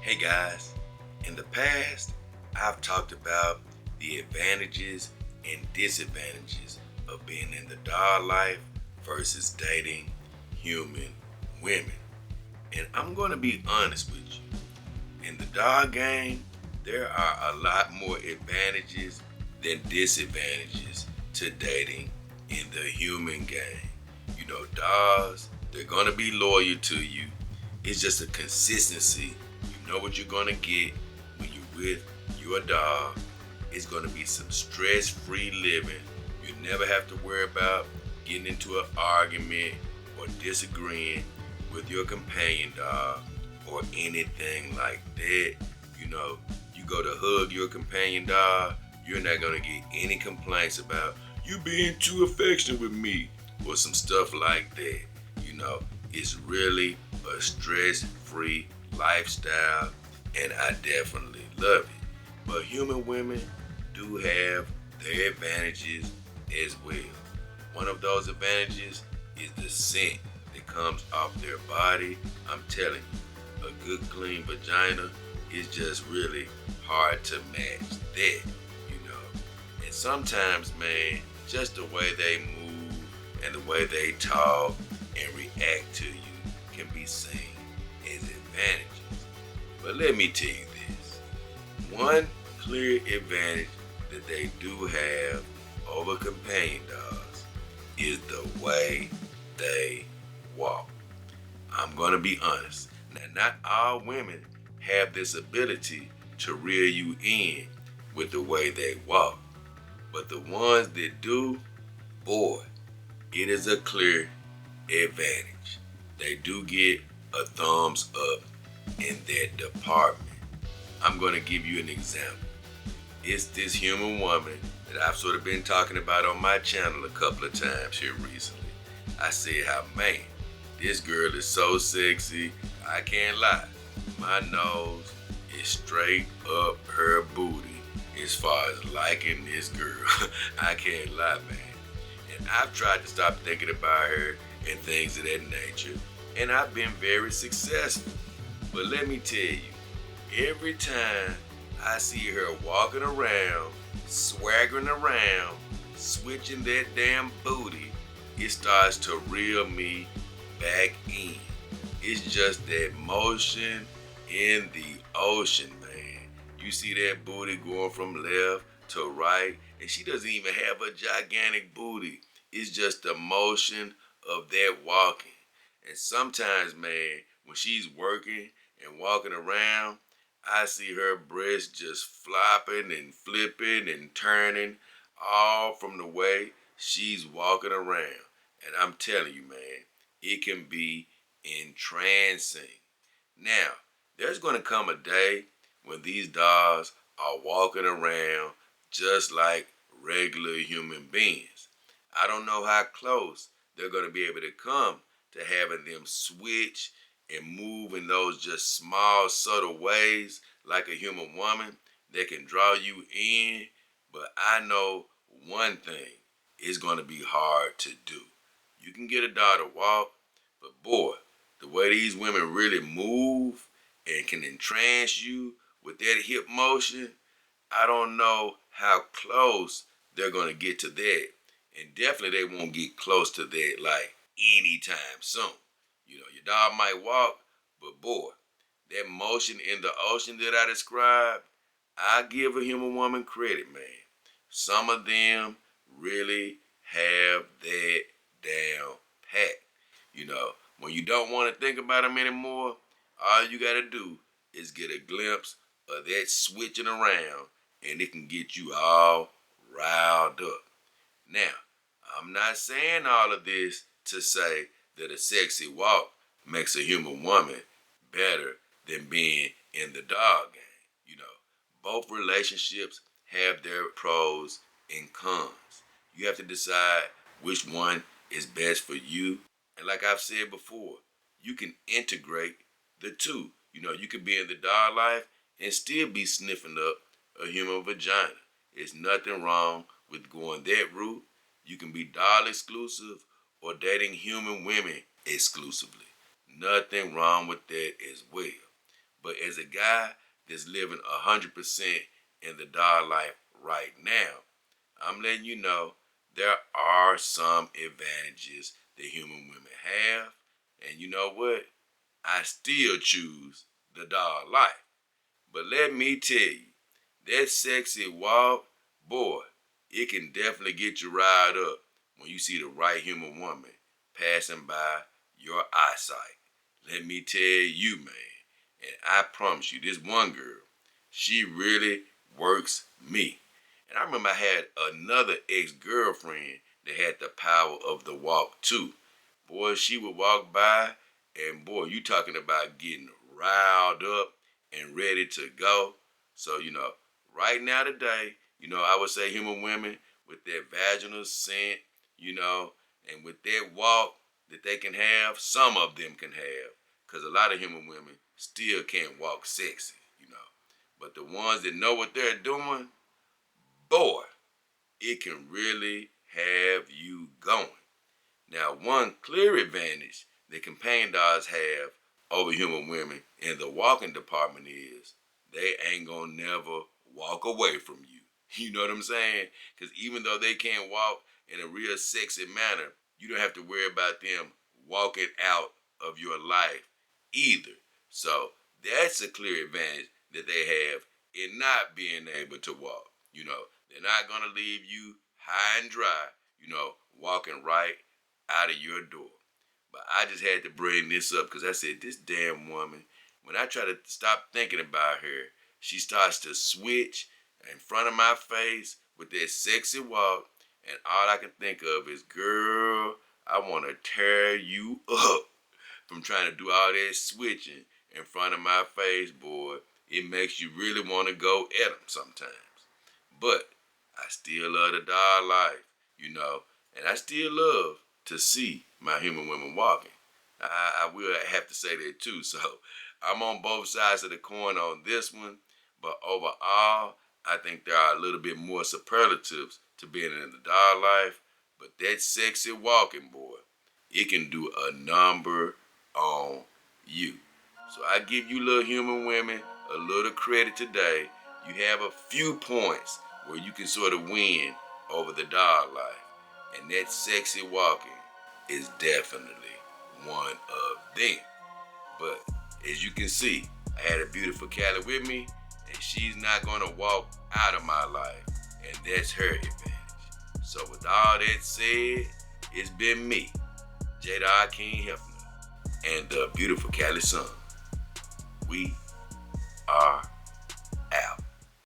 Hey guys, in the past, I've talked about the advantages and disadvantages of being in the dog life versus dating human women. And I'm going to be honest with you. In the dog game, there are a lot more advantages than disadvantages to dating in the human game. Dogs, they're going to be loyal to you. It's just a consistency. You know what you're going to get when you're with your dog. It's going to be some stress-free living. You never have to worry about getting into an argument or disagreeing with your companion dog or anything like that. You go to hug your companion dog, you're not going to get any complaints about you being too affectionate with me or some stuff like that. It's really a stress-free lifestyle, and I definitely love it. But human women do have their advantages as well. One of those advantages is the scent that comes off their body. I'm telling you, a good clean vagina is just really hard to match that. And sometimes, man, just the way they move and the way they talk and react to you can be seen as advantages. But let me tell you this. One clear advantage that they do have over companion dogs is the way they walk. I'm going to be honest. Now, not all women have this ability to reel you in with the way they walk. But the ones that do, boy, it is a clear advantage. They do get a thumbs up in that department. I'm going to give you an example. It's this human woman that I've sort of been talking about on my channel a couple of times here recently. I said how, man, this girl is so sexy, I can't lie. My nose is straight up her booty as far as liking this girl. I can't lie, man. And I've tried to stop thinking about her and things of that nature, and I've been very successful. But let me tell you, every time I see her walking around, swaggering around, switching that damn booty, it starts to reel me back in. It's just that motion in the ocean, man. You see that booty going from left to right, and she doesn't even have a gigantic booty. It's just the motion of that walking. And sometimes, man, when she's working and walking around, I see her breasts just flopping and flipping and turning, all from the way she's walking around. And I'm telling you, man, it can be entrancing. Now, there's going to come a day when these dogs are walking around just like regular human beings. I don't know how close they're going to be able to come to having them switch and move in those just small, subtle ways like a human woman that can draw you in. But I know one thing, it's going to be hard to do. You can get a dog to walk, but boy, the way these women really move and can entrance you with that hip motion, I don't know how close they're going to get to that. And definitely they won't get close to that like anytime soon. Your dog might walk, but boy, that motion in the ocean that I described, I give a human woman credit, man. Some of them really have that down pat. When you don't want to think about them anymore, all you got to do is get a glimpse of that switching around, and it can get you all riled up. Now, I'm not saying all of this to say that a sexy walk makes a human woman better than being in the dog game. Both relationships have their pros and cons. You have to decide which one is best for you. And like I've said before, you can integrate the two. You can be in the dog life and still be sniffing up a human vagina. There's nothing wrong with going that route. You can be dog exclusive or dating human women exclusively. Nothing wrong with that as well. But as a guy that's living 100% in the dog life right now, I'm letting you know there are some advantages that human women have. And you know what? I still choose the dog life. But let me tell you, that sexy walk, boy, it can definitely get you riled up when you see the right human woman passing by your eyesight. Let me tell you, man, and I promise you, this one girl, she really works me. And I remember I had another ex-girlfriend that had the power of the walk too. Boy, she would walk by, and boy, you talking about getting riled up and ready to go. So, right now today, I would say human women with their vaginal scent, and with that walk that they can have, some of them can have. Because a lot of human women still can't walk sexy. But the ones that know what they're doing, boy, it can really have you going. Now, one clear advantage that companion dogs have over human women in the walking department is they ain't gonna never walk away from you. You know what I'm saying? Because even though they can't walk in a real sexy manner, you don't have to worry about them walking out of your life either. So that's a clear advantage that they have in not being able to walk. They're not gonna leave you high and dry, walking right out of your door. But I just had to bring this up because I said, this damn woman, when I try to stop thinking about her, she starts to switch in front of my face with that sexy walk. And all I can think of is, girl, I want to tear you up from trying to do all that switching in front of my face, boy. It makes you really want to go at them sometimes. But I still love the dog life, and I still love to see my human women walking. I will have to say that too. So I'm on both sides of the coin on this one, but overall, I think there are a little bit more superlatives to being in the dog life. But that sexy walking, boy, it can do a number on you. So I give you little human women a little credit today. You have a few points where you can sort of win over the dog life. And that sexy walking is definitely one of them. But as you can see, I had a beautiful Cali with me, and she's not gonna walk out of my life, and that's her advantage. So with all that said, it's been me, JayDollKingHefner, and the beautiful Cali Sun. We